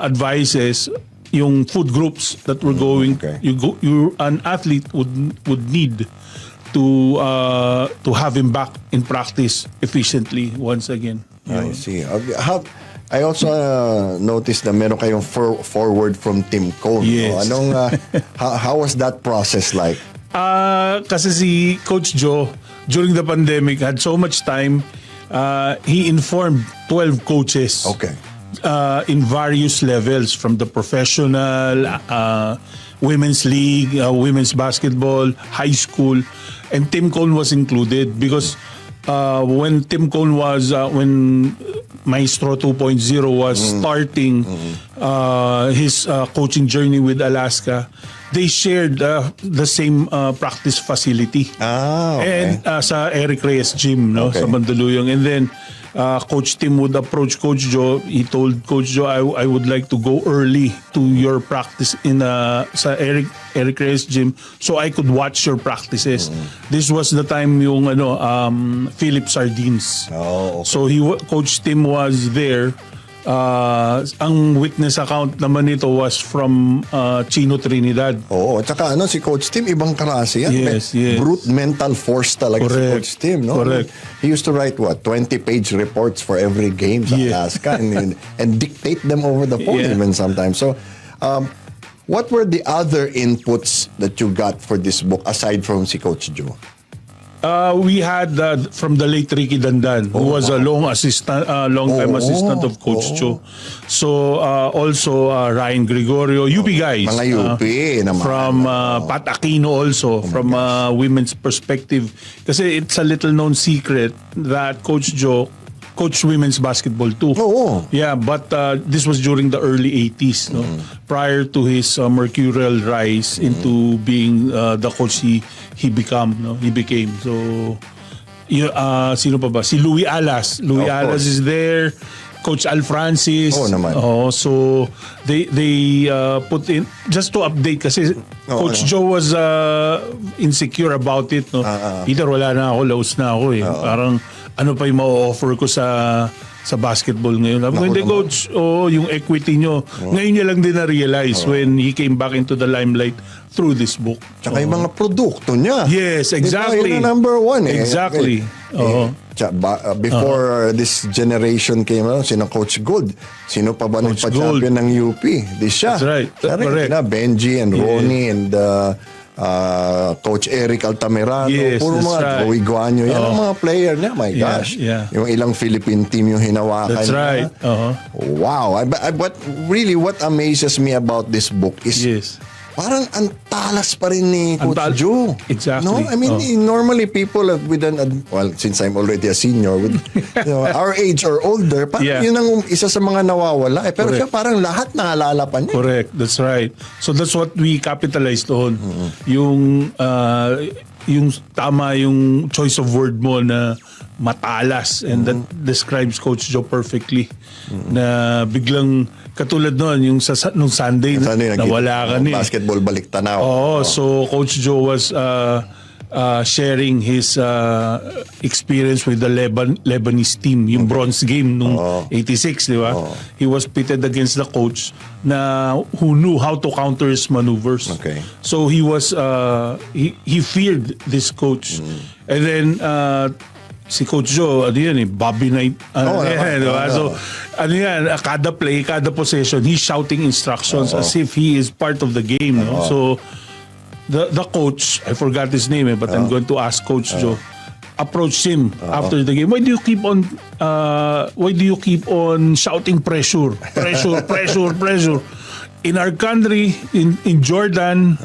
advises yung food groups that we're going.
Okay.
An athlete would need to have him back in practice efficiently once again.
I see. I also noticed na meron kayong forward from Tim Cone.
Yes.
No? How was that process like?
Kasi si Coach Joe, during the pandemic, had so much time, he informed 12 coaches.
Okay.
In various levels, from the professional, women's league, women's basketball, high school, and Tim Cone was included because when Tim Cone was when Maestro 2.0 was starting his coaching journey with Alaska, they shared the same practice facility.
Okay.
And sa Eric Reyes Gym, no, sa Mandaluyong. And then Coach Tim would approach Coach Joe. He told Coach Joe, I would like to go early to your practice in sa Eric Reyes Gym so I could watch your practices. This was the time yung Philip Sardines.
Okay.
So Coach Tim was there. Ang witness account naman nito was from Chino Trinidad.
Oo, at saka si Coach Tim, ibang klase yan.
Yes.
Brute mental force talaga si Coach Tim. No?
Correct.
He used to write 20-page reports for every game sa Alaska and dictate them over the phone even sometimes. So, what were the other inputs that you got for this book aside from si Coach Joe?
We had from the late Ricky Dandan, who was a long time assistant of Coach Joe. So also Ryan Gregorio, UP guys.
Mga UP naman.
From Pat Aquino also, from a women's perspective. Kasi it's a little known secret that Coach Joe coached women's basketball too.
Oo.
Yeah, but this was during the early 80s, no? Prior to his mercurial rise into being the coach he became. So sino pa ba? Si Louis Alas. Louis
Of
Alas
course.
is there. Coach Al Francis.
Oo naman.
So they put in, just to update kasi Coach Joe was insecure about it, no. Peter, wala na ako, laos na ako eh. Parang ano pa yung ma-offer ko sa basketball ngayon. Sabi ko, hindi coach, yung equity nyo. Ngayon niya lang din na-realize when he came back into the limelight through this book.
Tsaka yung mga produkto niya.
Yes, exactly.
Diba, yun ang number one eh.
Exactly.
Before this generation came out, sino Coach Gold? Sino pa ba nagpa-champion ng UP? Di siya.
That's right. Correct.
Benji and Ronnie and Coach Eric Altamirano.
Yes,
Puro
that's
mga
right.
Joey Guanyo. Yan ang mga player niya. My gosh.
Yeah.
Yung ilang Philippine team yung hinawakan
That's
niya.
right.
Wow. But really, what amazes me about this book is
Yes.
parang ang talas pa rin ni Coach Joe.
Exactly.
No? I mean, normally people with since I'm already a senior, with our age or older, parang yun ang isa sa mga nawawala. Pero
Correct.
siya parang lahat naalala pa niya.
Correct. That's right. So that's what we capitalized on. Yung tama yung choice of word mo na matalas, and that describes Coach Joe perfectly. Na biglang katulad noon yung nung Sunday nawala ka ni.
Basketball balik tanaw.
So Coach Joe was sharing his experience with the Lebanese team, yung bronze game nung 86, di ba? He was pitted against the coach na who knew how to counter his maneuvers.
Okay.
So he was he feared this coach. And then si Coach Joe, ano yan Bobby Knight. Diba? So, ano yan, kada play, kada possession, he's shouting instructions as if he is part of the game. No? So, the coach, I forgot his name, but I'm going to ask Coach Joe, approached him after the game. Why do you keep on shouting pressure? In our country, in Jordan,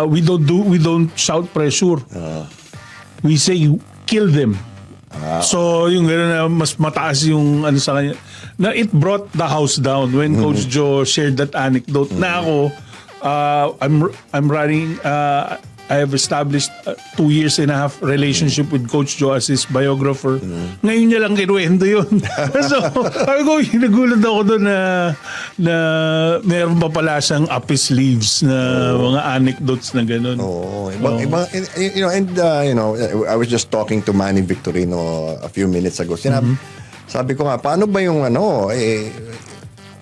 we don't shout pressure. We say kill them. So yung gano'n na mas mataas yung ano sa kanya. Na it brought the house down when Coach Joe shared that anecdote. Na ako, I'm running, I have established 2 years and a half relationship with Coach Joe as his biographer. Ngayon niya lang kinuwento yun. So, sabi ko, nagulat ako doon na meron pa pala siyang up his sleeves na mga anecdotes na gano'n.
I was just talking to Manny Victorino a few minutes ago. Sabi ko nga, paano ba yung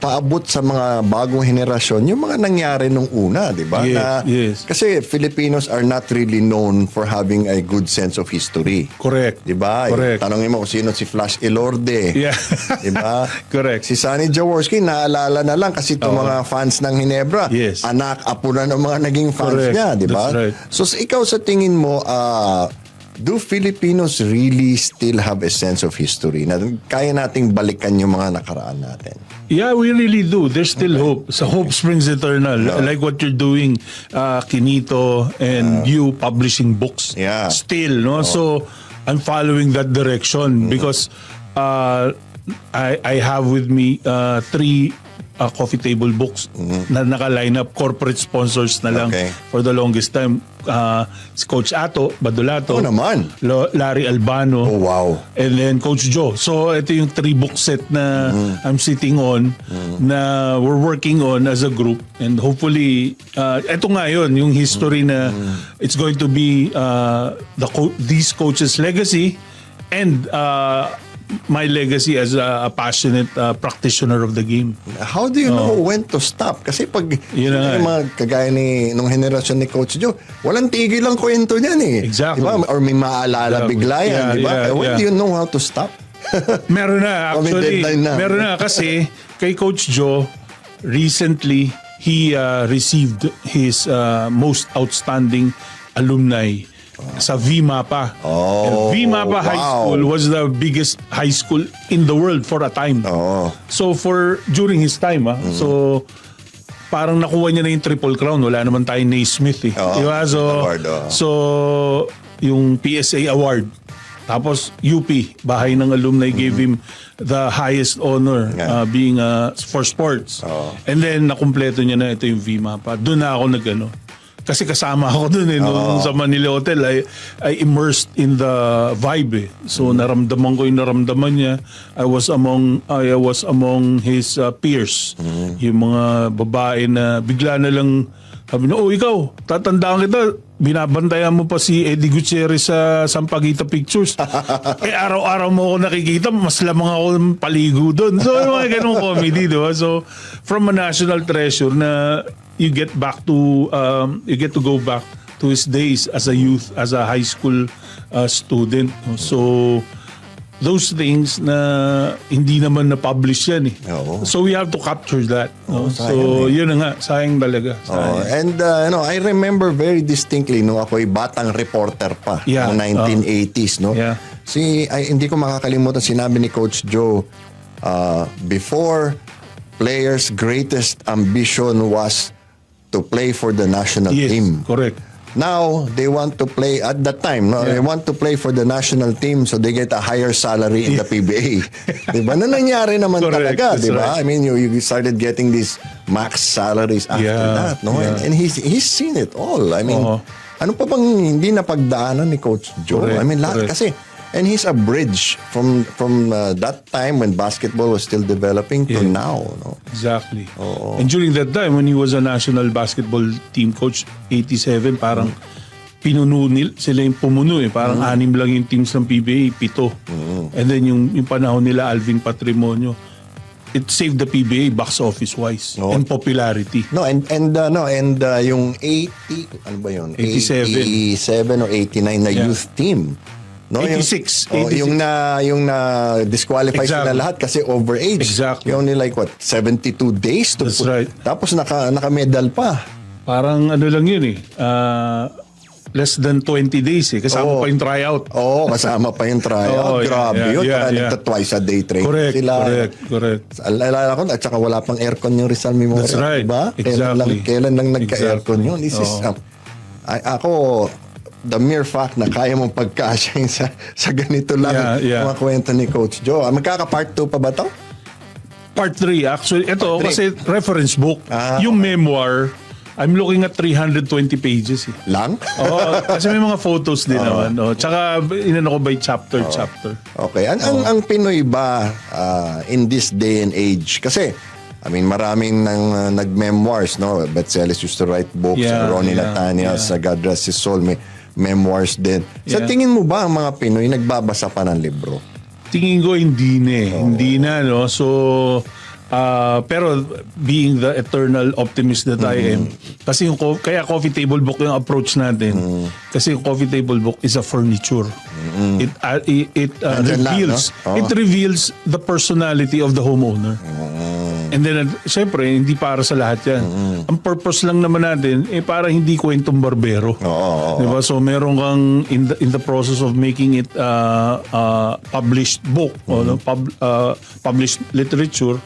paabot sa mga bagong henerasyon yung mga nangyari nung una, di ba?
Yes.
Kasi Filipinos are not really known for having a good sense of history.
Correct.
Di ba?
Correct.
Tanongin mo kung sino si Flash Elorde.
Yeah.
Di ba?
Correct.
Si Sonny Jaworski, naalala na lang kasi itong mga fans ng Ginebra.
Yes.
Anak, apo na ng mga naging fans
Correct.
niya, di ba?
That's right.
So ikaw sa tingin mo, do Filipinos really still have a sense of history na kaya nating balikan yung mga nakaraan natin?
Yeah, we really do. There's still hope. So hope springs eternal. Like what you're doing, Kinito, and you publishing books.
Yeah.
Still, no? So I'm following that direction because I have with me 3 coffee table books na naka-line up, corporate sponsors na lang for the longest time. Si Coach Ato Badulato,
naman.
Larry Albano,
wow.
and then Coach Joe. So ito yung 3 book set na I'm sitting on na we're working on as a group, and hopefully ito nga yun, yung history na it's going to be these coaches' legacy and my legacy as a passionate practitioner of the game.
How do you know when to stop? Kasi pag yung mga kagaya nung henerasyon ni Coach Joe, walang tigil ang kwento niyan eh.
Exactly.
Diba? Or may maalala bigla yan, diba? When do you know how to stop?
Meron na, actually. Meron na kasi kay Coach Joe, recently, he received his most outstanding alumni sa VMAPA. VMAPA High School was the biggest high school in the world for a time. So during his time, so parang nakuha niya na yung Triple Crown. Wala naman tayong Naismith eh. Diba? So yung PSA award. Tapos UP, bahay ng alumni, gave him the highest honor being for sports. And then nakumpleto niya na ito yung VMAPA. Doon na ako nagano. Kasi kasama ako doon nung sa Manila Hotel. I immersed in the vibe. So naramdaman ko yung naramdaman niya. I was among his peers. Yung mga babae na bigla na lang sabi niya, ikaw, tatandaan kita, binabantayan mo pa si Eddie Gutierrez sa Sampaguita Pictures. Araw-araw mo ako nakikita, mas lamang ako paligo doon. So, yung mga ganung comedy, diba? So, from a national treasure na you get to go back to his days as a youth, as a high school student. So, those things na hindi naman na-publish yan eh. So we have to capture that. So yun na nga, sayang talaga.
And I remember very distinctly no ako'y batang reporter pa noong 1980s no. Hindi ko makakalimutan sinabi ni Coach Joe before players' greatest ambition was to play for the national team.
Correct.
Now, they want to play, at that time, they want to play for the national team so they get a higher salary in the PBA. Diba? Na nangyari naman talaga, diba? Right. I mean, you started getting these max salaries after that, no? And he's seen it all. I mean, ano pa bang hindi napagdaanan ni Coach Joe?
Correct.
I mean, lahat kasi. And he's a bridge from that time when basketball was still developing to now. No?
Exactly. And during that time, when he was a national basketball team coach, 87, parang pinuno sila yung pumuno eh. Parang 6 lang yung teams ng PBA, 7. And then yung panahon nila, Alvin Patrimonio, it saved the PBA box office wise and popularity.
And yung 80, ano ba yun? 87 or 89 na youth team. No,
86.
Yung na disqualify sila lahat kasi overage.
Exactly.
Yung only like 72 days to
That's right.
Tapos naka-medal pa.
Parang ano lang yun eh. Less than 20 days eh. Kasama pa yung tryout.
Kasama pa yung tryout. Grabe yun. Twice a day training sila.
Correct.
Alala ko, at saka wala pang aircon yung Rizal Memorial.
That's right.
Diba?
Exactly.
Kailan lang nagka-aircon yun. This is, ako, the mere fact na kaya mong pagkasyahin sa ganito lang mga kwento ni Coach Joe. Magkaka-part 2 pa ba ito?
Part 3. Actually, ito kasi reference book. Yung memoir, I'm looking at 320 pages eh.
Lang?
Kasi may mga photos din naman. Tsaka inano ko by chapter.
Okay. Ang Pinoy ba in this day and age? Kasi I mean, maraming nag-memoirs, no? Betselis used to write books. Ronnie Latania, sa God Rest His Soul, may memoirs din. Sa tingin mo ba ang mga Pinoy nagbabasa pa ng libro?
Tingin ko hindi na. Hindi na, no? So, pero being the eternal optimist that I am, kasi kaya coffee table book yung approach natin. Kasi yung coffee table book is a furniture. It reveals the personality of the homeowner. And then, syempre, hindi para sa lahat yan. Ang purpose lang naman natin, para hindi kwentong barbero. Diba? So, meron kang, in the process of making it published book, published literature,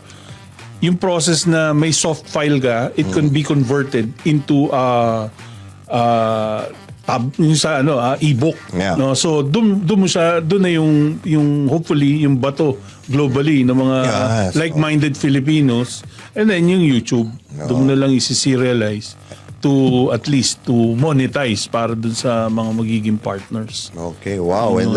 yung process na may soft file ka, it can be converted into e-book. No? So, doon na yung hopefully, yung bato globally ng mga like-minded Filipinos, and then yung YouTube, doon na lang isi-serialize to at least to monetize para dun sa mga magiging partners.
Okay, wow. And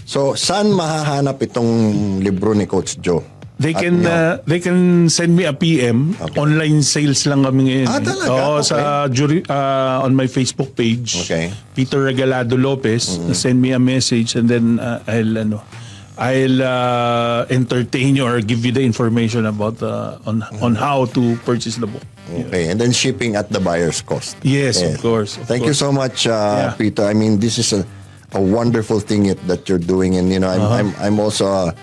so, saan mahahanap itong libro ni Coach Joe?
They can send me a PM. Online sales lang kami ngayon.
Talaga?
Sa on my Facebook page.
Okay.
Peter Regalado Lopez. Send me a message and then I'll entertain you or give you the information about on how to purchase the book.
Okay, and then shipping at the buyer's cost.
Yes, of course.
Thank you so much, Peter. I mean, this is a wonderful thing that you're doing, and I'm also a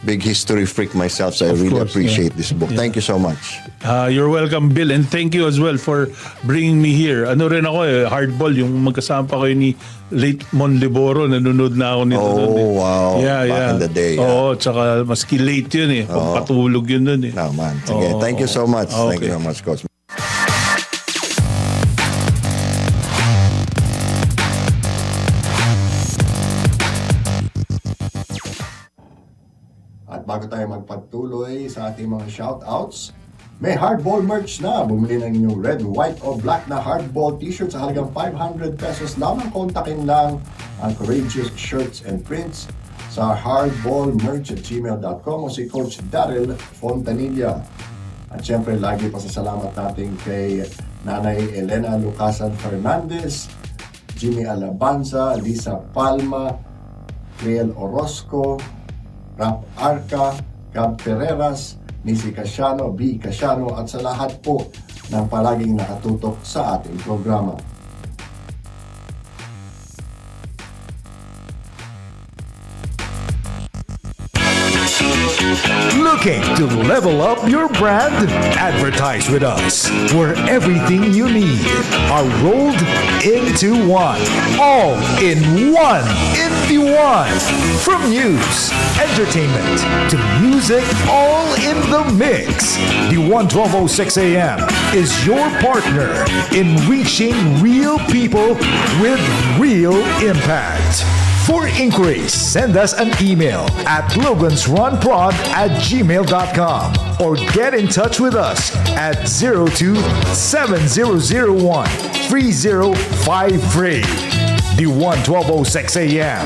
big history freak myself, so I really appreciate this book. Thank you so much.
You're welcome, Bill, and thank you as well for bringing me here. Ano rin ako Hardball, yung magkasama pa kayo ni late Mon Liboro, nanonood na ako nito.
Wow. Back in the day.
Tsaka maski late yun patulog yun nun
Naman. Sige, thank you so much.
Okay.
Thank you so much, Coach.
bago tayo magpatuloy sa ating mga shoutouts, may hardball merch na. Bumili ng inyong red, white, o black na hardball t-shirt sa halagang 500 pesos lamang. Kontakin lang ang Courageous Shirts and Prints sa hardballmerch@gmail.com o si Coach Daryl Fontanilla. At syempre, lagi pasasalamat natin kay Nanay Elena Lucasan Fernandez, Jimmy Alabanza, Lisa Palma, Riel Orozco, Rap Arca, Gab Pereras, Nisi Casiano, B. Casiano, at sa lahat po ng palaging nakatutok sa ating programa.
Looking to level up your brand? Advertise with us, where everything you need are rolled into one. All in one. In DWAN. From news, entertainment, to music, all in the mix. DWAN 1206 AM is your partner in reaching real people with real impact. For inquiries, send us an email at logansrunprod@gmail.com or get in touch with us at 02-7001-3053. The 1206 AM